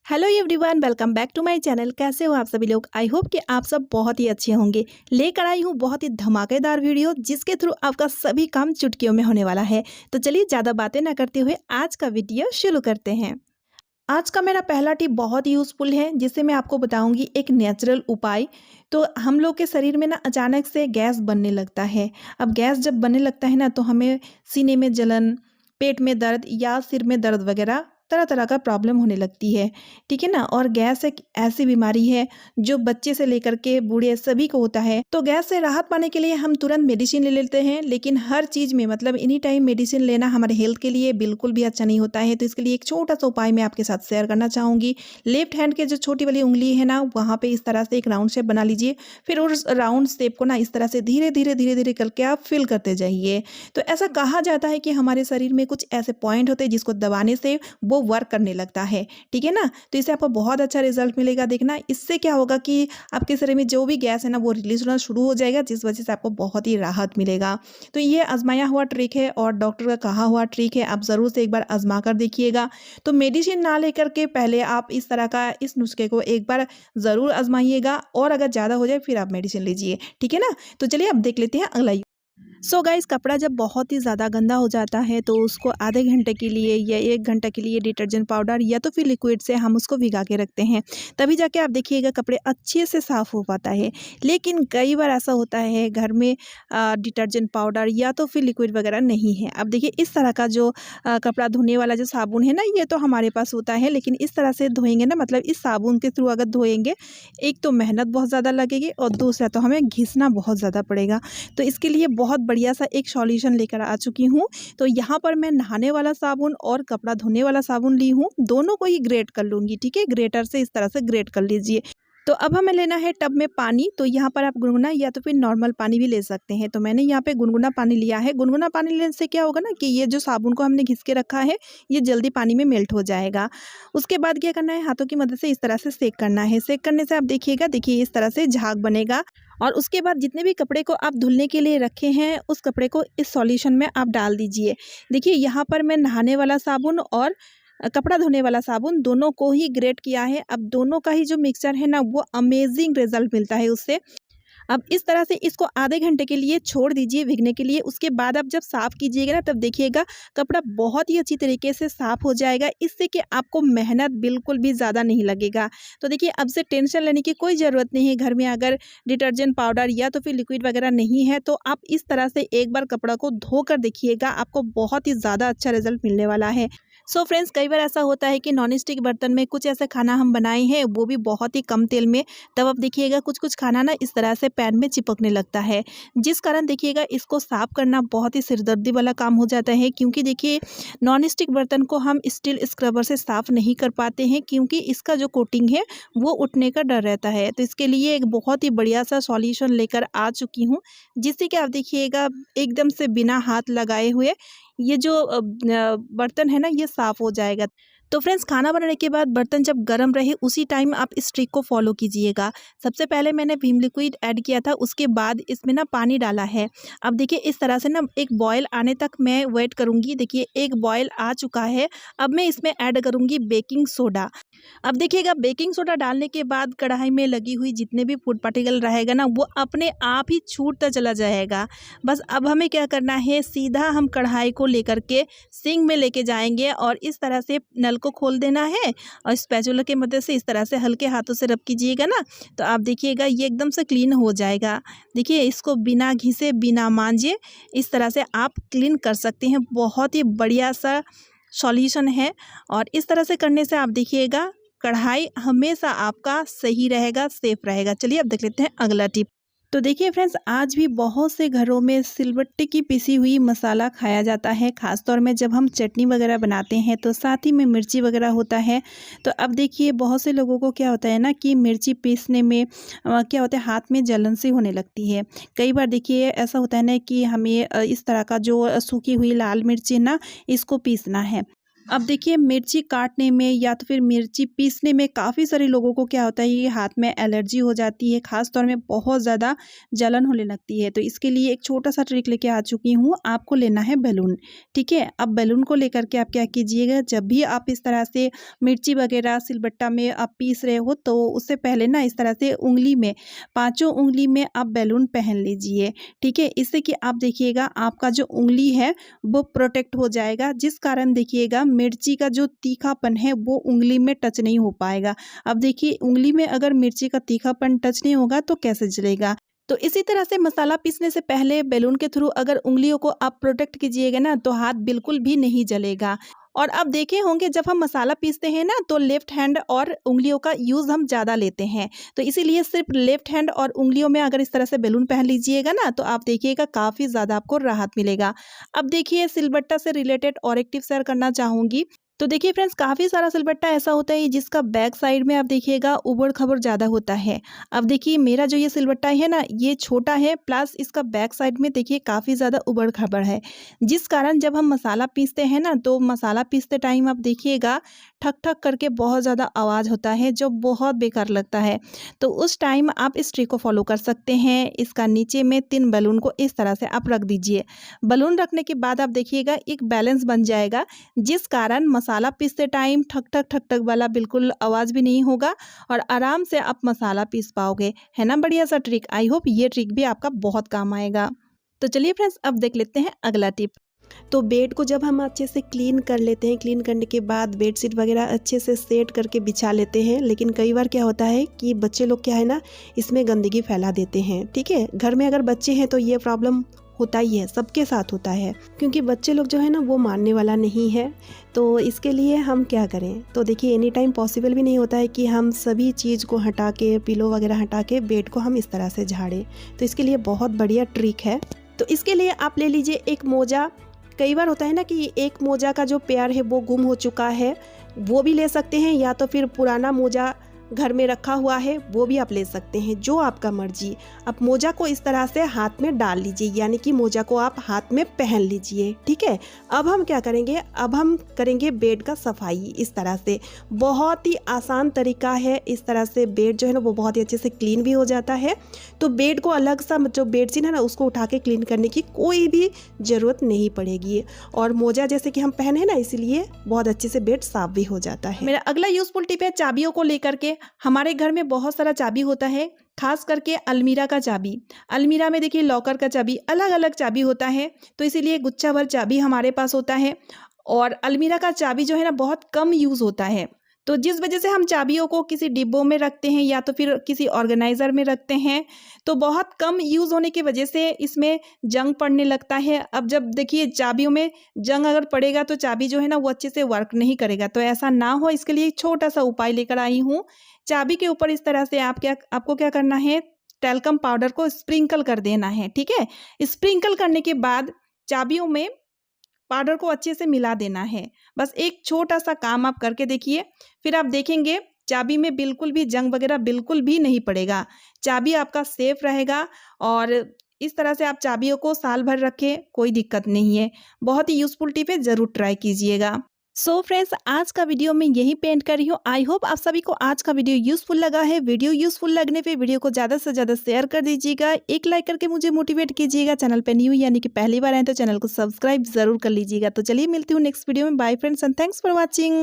Hello everyone, welcome back to my channel. कैसे हो आप सभी लोग? आई होप कि आप सब बहुत ही अच्छे होंगे। लेकर आई हूँ बहुत ही धमाकेदार वीडियो जिसके थ्रू आपका सभी काम चुटकियों में होने वाला है। तो चलिए ज़्यादा बातें ना करते हुए आज का वीडियो शुरू करते हैं। आज का मेरा पहला टिप बहुत ही यूज़फुल है जिससे मैं आपको बताऊंगी एक नेचुरल उपाय। तो हम लोग के शरीर में ना अचानक से गैस बनने लगता है। अब गैस जब बनने लगता है ना तो हमें सीने में जलन, पेट में दर्द या सिर में दर्द वगैरह तरह तरह का प्रॉब्लम होने लगती है। ठीक है ना। और गैस एक ऐसी बीमारी है जो बच्चे से लेकर के बूढ़े सभी को होता है। तो गैस से राहत पाने के लिए हम तुरंत मेडिसिन ले लेते हैं, लेकिन हर चीज़ में मतलब एनी टाइम मेडिसिन लेना हमारे हेल्थ के लिए बिल्कुल भी अच्छा नहीं होता है। तो इसके लिए एक छोटा सा उपाय मैं आपके साथ शेयर करना चाहूँगी। लेफ्ट हैंड के जो छोटी वाली उंगली है ना, वहाँ पे इस तरह से एक राउंड शेप बना लीजिए। फिर उस राउंड शेप को ना इस तरह से धीरे धीरे धीरे धीरे करके आप फिल करते जाइए। तो ऐसा कहा जाता है कि हमारे शरीर में कुछ ऐसे पॉइंट होते हैं जिसको दबाने से वो वर्क करने लगता है। ठीक है ना। तो इससे आपको बहुत अच्छा रिजल्ट मिलेगा। देखना इससे क्या होगा कि आपके शरीर में जो भी गैस है ना वो रिलीज होना शुरू हो जाएगा, जिस वजह से आपको बहुत ही राहत मिलेगा। तो ये आजमाया हुआ ट्रिक है और डॉक्टर का कहा हुआ ट्रिक है। आप ज़रूर से एक बार आजमा कर देखिएगा। तो मेडिसिन ना लेकर के पहले आप इस तरह का इस नुस्खे को एक बार ज़रूर आजमाइएगा और अगर ज़्यादा हो जाए फिर आप मेडिसिन लीजिए। ठीक है ना। तो चलिए अब देख लेते हैं अगला। सो गाइस, कपड़ा जब बहुत ही ज़्यादा गंदा हो जाता है तो उसको आधे घंटे के लिए या 1 घंटा के लिए डिटर्जेंट पाउडर या तो फिर लिक्विड से हम उसको भिगा के रखते हैं। तभी जाके आप देखिएगा कपड़े अच्छे से साफ़ हो पाता है। लेकिन कई बार ऐसा होता है घर में डिटर्जेंट पाउडर या तो फिर लिक्विड वगैरह नहीं है। अब देखिए इस तरह का जो कपड़ा धोने वाला जो साबुन है ना, ये तो हमारे पास होता है, लेकिन इस तरह से धोएंगे ना, मतलब इस साबुन के थ्रू अगर धोएंगे, एक तो मेहनत बहुत ज़्यादा लगेगी और दूसरा तो हमें घिसना बहुत ज़्यादा पड़ेगा। तो इसके लिए बहुत बढ़िया सा एक सॉल्यूशन लेकर आ चुकी हूँ। तो यहाँ पर मैं नहाने वाला साबुन और कपड़ा धोने वाला साबुन ली हूँ, दोनों को ही ग्रेट कर लूँगी। ठीक है, ग्रेटर से इस तरह से ग्रेट कर लीजिए। तो अब हमें लेना है टब में पानी। तो यहाँ पर आप गुनगुना या तो फिर नॉर्मल पानी भी ले सकते हैं। तो मैंने यहाँ पे गुनगुना पानी लिया है। गुनगुना पानी लेने से क्या होगा ना कि ये जो साबुन को हमने घिस के रखा है ये जल्दी पानी में मेल्ट हो जाएगा। उसके बाद क्या करना है, हाथों की मदद से इस तरह से सेक करना है। सेक करने से आप देखिएगा, देखिए इस तरह से झाग बनेगा। और उसके बाद जितने भी कपड़े को आप धुलने के लिए रखे हैं उस कपड़े को इस सॉल्यूशन में आप डाल दीजिए। देखिए यहाँ पर मैं नहाने वाला साबुन और कपड़ा धोने वाला साबुन दोनों को ही ग्रेट किया है। अब दोनों का ही जो मिक्सचर है ना वो अमेजिंग रिजल्ट मिलता है उससे। अब इस तरह से इसको आधे घंटे के लिए छोड़ दीजिए भीगने के लिए। उसके बाद आप जब साफ़ कीजिएगा ना तब देखिएगा कपड़ा बहुत ही अच्छी तरीके से साफ़ हो जाएगा। इससे कि आपको मेहनत बिल्कुल भी ज़्यादा नहीं लगेगा। तो देखिए अब से टेंशन लेने की कोई ज़रूरत नहीं है। घर में अगर डिटर्जेंट पाउडर या तो फिर लिक्विड वगैरह नहीं है तो आप इस तरह से एक बार कपड़ा को धो कर देखिएगा, आपको बहुत ही ज़्यादा अच्छा रिजल्ट मिलने वाला है। सो फ्रेंड्स, कई बार ऐसा होता है कि नॉन स्टिक बर्तन में कुछ ऐसा खाना हम बनाए हैं वो भी बहुत ही कम तेल में, तब आप देखिएगा कुछ कुछ खाना ना इस तरह से पैन में चिपकने लगता है, जिस कारण देखिएगा इसको साफ करना बहुत ही सिरदर्दी वाला काम हो जाता है। क्योंकि देखिए नॉन स्टिक बर्तन को हम स्टील स्क्रबर से साफ नहीं कर पाते हैं क्योंकि इसका जो कोटिंग है वो उठने का डर रहता है। तो इसके लिए एक बहुत ही बढ़िया सा सॉल्यूशन लेकर आ चुकी हूँ, जिससे कि आप देखिएगा एकदम से बिना हाथ लगाए हुए ये जो बर्तन है ना ये साफ़ हो जाएगा। तो फ्रेंड्स, खाना बनाने के बाद बर्तन जब गर्म रहे उसी टाइम आप इस ट्रिक को फॉलो कीजिएगा। सबसे पहले मैंने विम लिक्विड ऐड किया था, उसके बाद इसमें ना पानी डाला है। अब देखिए इस तरह से ना एक बॉयल आने तक मैं वेट करूँगी। देखिए एक बॉयल आ चुका है। अब मैं इसमें ऐड करूँगी बेकिंग सोडा। अब देखिएगा बेकिंग सोडा डालने के बाद कढ़ाई में लगी हुई जितने भी फूड पार्टिकल रहेगा ना वो अपने आप ही छूटता चला जाएगा। बस अब हमें क्या करना है, सीधा हम कढ़ाई को लेकर के सिंक में लेके जाएंगे और इस तरह से नल को खोल देना है और स्पैचुला की मदद से इस तरह से हल्के हाथों से रब कीजिएगा ना, तो आप देखिएगा ये एकदम से क्लीन हो जाएगा। देखिए इसको बिना घिसे बिना मांजे इस तरह से आप क्लीन कर सकते हैं। बहुत ही बढ़िया सा सॉल्यूशन है और इस तरह से करने से आप देखिएगा कढ़ाई हमेशा आपका सही रहेगा, सेफ रहेगा। चलिए अब देख लेते हैं अगला टिप। तो देखिए फ्रेंड्स, आज भी बहुत से घरों में सिलबट्टे की पिसी हुई मसाला खाया जाता है। ख़ास तौर में जब हम चटनी वगैरह बनाते हैं तो साथ ही में मिर्ची वगैरह होता है। तो अब देखिए बहुत से लोगों को क्या होता है ना कि मिर्ची पीसने में क्या होता है, हाथ में जलन सी होने लगती है। कई बार देखिए ऐसा होता है ना कि हमें इस तरह का जो सूखी हुई लाल मिर्ची ना इसको पीसना है। अब देखिए मिर्ची काटने में या तो फिर मिर्ची पीसने में काफ़ी सारे लोगों को क्या होता है, ये हाथ में एलर्जी हो जाती है, ख़ास तौर में बहुत ज़्यादा जलन होने लगती है। तो इसके लिए एक छोटा-सा ट्रिक लेके आ चुकी हूँ, आपको लेना है बैलून, ठीक है? अब बैलून को लेकर के आप क्या कीजिएगा, जब भी आप इस तरह से मिर्ची वग़ैरह सिलबट्टा में आप पीस रहे हो, तो उससे पहले ना इस तरह से उँगली में, पाँचों उँगली में आप बैलून पहन लीजिए, ठीक है? इससे कि आप देखिएगा आपका जो उँगली है वो प्रोटेक्ट हो जाएगा, जिस कारण देखिएगा मिर्ची का जो तीखापन है वो उँगली में टच नहीं हो पाएगा। अब देखिए उँगली में अगर मिर्ची का तीखापन टच नहीं होगा तो कैसे चलेगा? तो इसी तरह से मसाला पीसने से पहले बैलून के थ्रू अगर उँगलियों को आप प्रोटेक्ट कीजिएगा ना, तो हाथ बिल्कुल भी नहीं जलेगा। और अब देखे होंगे जब हम मसाला पीसते हैं ना, तो लेफ्ट हैंड और उँगलियों का यूज़ हम ज़्यादा लेते हैं। तो इसीलिए सिर्फ लेफ्ट हैंड और उँगलियों में अगर इस तरह से बैलून पहन लीजिएगा ना, तो आप देखिएगा काफ़ी ज़्यादा आपको राहत मिलेगा। अब देखिए सिलबट्टा से रिलेटेड और एक टिप शेयर करना चाहूँगी। तो देखिए फ्रेंड्स, काफ़ी सारा सिलबट्टा ऐसा होता है जिसका बैक साइड में आप देखिएगा ऊबड़-खाबड़ ज़्यादा होता है। अब देखिए मेरा जो ये सिलबट्टा है ना, ये छोटा है, प्लस इसका बैक साइड में देखिए काफ़ी ज़्यादा ऊबड़-खाबड़ है। जिस कारण जब हम मसाला पीसते हैं ना, तो मसाला पीसते टाइम आप देखिएगा ठक-ठक करके बहुत ज़्यादा आवाज़ होता है, जो बहुत बेकार लगता है। तो उस टाइम आप इस ट्रिक को फ़ॉलो कर सकते हैं। इसका नीचे में 3 बैलून को इस तरह से आप रख दीजिए। बैलून रखने के बाद आप देखिएगा एक बैलेंस बन जाएगा, जिस कारण मसाला पीसते टाइम ठक ठक वाला बिल्कुल आवाज़ भी नहीं होगा और आराम से आप मसाला पीस पाओगे। है ना बढ़िया सा ट्रिक? आई होप ये ट्रिक भी आपका बहुत काम आएगा। तो चलिए फ्रेंड्स, अब देख लेते हैं अगला टिप। तो बेड को जब हम अच्छे से क्लीन कर लेते हैं, क्लीन करने के बाद बेडशीट वगैरह अच्छे से सेट करके बिछा लेते हैं, लेकिन कई बार क्या होता है कि बच्चे लोग क्या है ना, इसमें गंदगी फैला देते हैं, ठीक है? घर में अगर बच्चे हैं तो ये प्रॉब्लम होता ही है, सबके साथ होता है, क्योंकि बच्चे लोग जो है ना वो मानने वाला नहीं है। तो इसके लिए हम क्या करें? तो देखिए एनी टाइम पॉसिबल भी नहीं होता है कि हम सभी चीज़ को हटा के, पिलो वगैरह हटा के बेड को हम इस तरह से झाड़ें। तो इसके लिए बहुत बढ़िया ट्रिक है। तो इसके लिए आप ले लीजिए एक मोजा। कई बार होता है ना कि एक मोजा का जो पेयर है वो गुम हो चुका है, वो भी ले सकते हैं, या तो फिर पुराना मोजा घर में रखा हुआ है वो भी आप ले सकते हैं, जो आपका मर्जी। आप मोजा को इस तरह से हाथ में डाल लीजिए, यानी कि मोजा को आप हाथ में पहन लीजिए, ठीक है? अब हम क्या करेंगे? अब हम करेंगे बेड का सफाई इस तरह से। बहुत ही आसान तरीका है, इस तरह से बेड जो है ना वो बहुत ही अच्छे से क्लीन भी हो जाता है। तो बेड को अलग सा जो बेडशीट है ना उसको उठा के क्लीन करने की कोई भी ज़रूरत नहीं पड़ेगी, और मोजा जैसे कि हम पहने हैं ना, इसीलिए बहुत अच्छे से बेड साफ भी हो जाता है। मेरा अगला यूजफुल टिप है चाबियों को लेकर के। हमारे घर में बहुत सारा चाबी होता है, खास करके अलमीरा का चाबी। अलमीरा में देखिए लॉकर का चाबी, अलग अलग चाबी होता है, तो इसीलिए गुच्छा भर चाबी हमारे पास होता है। और अलमीरा का चाबी जो है ना बहुत कम यूज़ होता है, तो जिस वजह से हम चाबियों को किसी डिब्बों में रखते हैं या तो फिर किसी ऑर्गेनाइज़र में रखते हैं, तो बहुत कम यूज़ होने की वजह से इसमें जंग पड़ने लगता है। अब जब देखिए चाबियों में जंग अगर पड़ेगा तो चाबी जो है ना वो अच्छे से वर्क नहीं करेगा। तो ऐसा ना हो, इसके लिए एक छोटा-सा उपाय लेकर आई हूँ। चाबी के ऊपर इस तरह से आपको क्या करना है, टैल्कम पाउडर को स्प्रिंकल कर देना है, ठीक है? स्प्रिंकल करने के बाद चाबियों में पाउडर को अच्छे से मिला देना है। बस एक छोटा-सा काम आप करके देखिए, फिर आप देखेंगे चाबी में बिल्कुल भी जंग वगैरह बिल्कुल भी नहीं पड़ेगा। चाबी आपका सेफ रहेगा, और इस तरह से आप चाबियों को साल भर रखें, कोई दिक्कत नहीं है। बहुत ही यूज़फुल टिप है, ज़रूर ट्राई कीजिएगा। सो फ्रेंड्स, आज का वीडियो मैं यहीं पे एंड कर रही हूँ। आई होप आप सभी को आज का वीडियो यूज़फुल लगा है। वीडियो यूज़फुल लगने पे वीडियो को ज़्यादा से ज़्यादा शेयर कर दीजिएगा। एक लाइक करके मुझे मोटिवेट कीजिएगा। चैनल पे न्यू यानी कि पहली बार आए तो चैनल को सब्सक्राइब ज़रूर कर लीजिएगा। तो चलिए मिलती हूँ नेक्स्ट वीडियो में। Bye friends and thanks for watching.